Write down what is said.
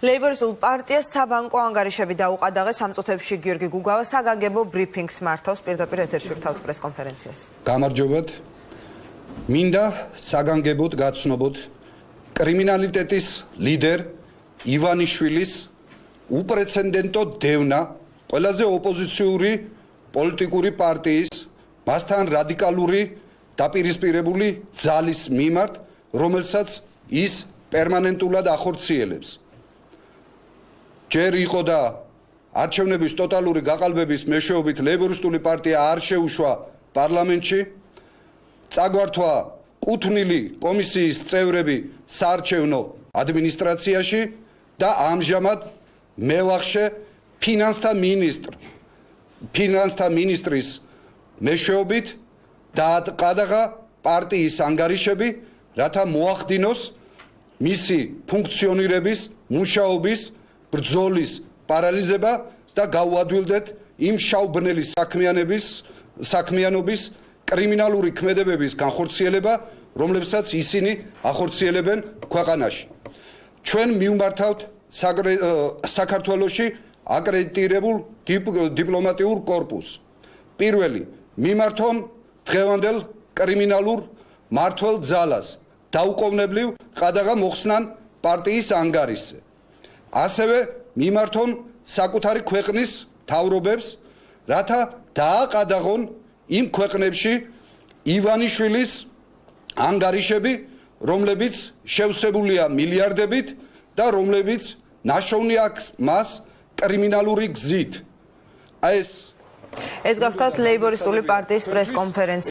ლეიბორისტულ პარტიას საბანკო ანგარიშები დაუყადაღეს სამწუთებში გიორგი გუგავა საგანგებო ბრიფინგს მართავს პირდაპირ ეთერში ვრთავთ პრესკონფერენციას. გამარჯობათ. მინდა საგანგებოდ გაცნობოთ კრიმინალიტეტის ლიდერ ივანიშვილის უპრეცედენტო დევნა ყველაზე ოპოზიციური პოლიტიკური პარტიის მასთან რადიკალური დაპირისპირებული ძალის მიმართ, რომელსაც ის პერმანენტულად ახორციელებს. ჯერ იყო და არჩევნების ტოტალური გაყალბების მეშვეობით ლეიბორისტული პარტია არ შეუშვა პარლამენტში, წაგვართვა კუთვნილი კომისიის წევრები საარჩევნო ადმინისტრაციაში და ამჟამად მევახშე ფინანსთა მინისტრის მეშვეობით დააყადაღა პარტიის ანგარიშები, რათა მოახდინოს მისი ფუნქციონირების, მუშაობის, ბრძოლის პარალიზება და გავუადვილდეთ იმ შავბნელი საქმიანობის კრიმინალური ქმედებების განხორციელება, რომლებსაც ისინი ახორციელებენ ქვეყანაში. ჩვენ მივმართავთ საქართველოში აკრედიტირებულ დიპლომატიურ კორპუსს. პირველი, მიმართონ დღევანდელ კრიმინალურ მმართველ ძალას დაუკოვნებლივ ყადაღა მოხსნან პარტიის ანგარიშზე. ასევე მიმართონ საკუთარი ქვეყნის მთავრობებს, რათა დააყადაღონ იმ ქვეყნებში ივანიშვილის ანგარიშები, რომლებიც შევსებულია მილიარდებით და რომლებიც ნაშოვნი აქვს მას კრიმინალური გზით. ეს გახლავთ ლეიბორისტული პარტიის პრესკონფერენცია.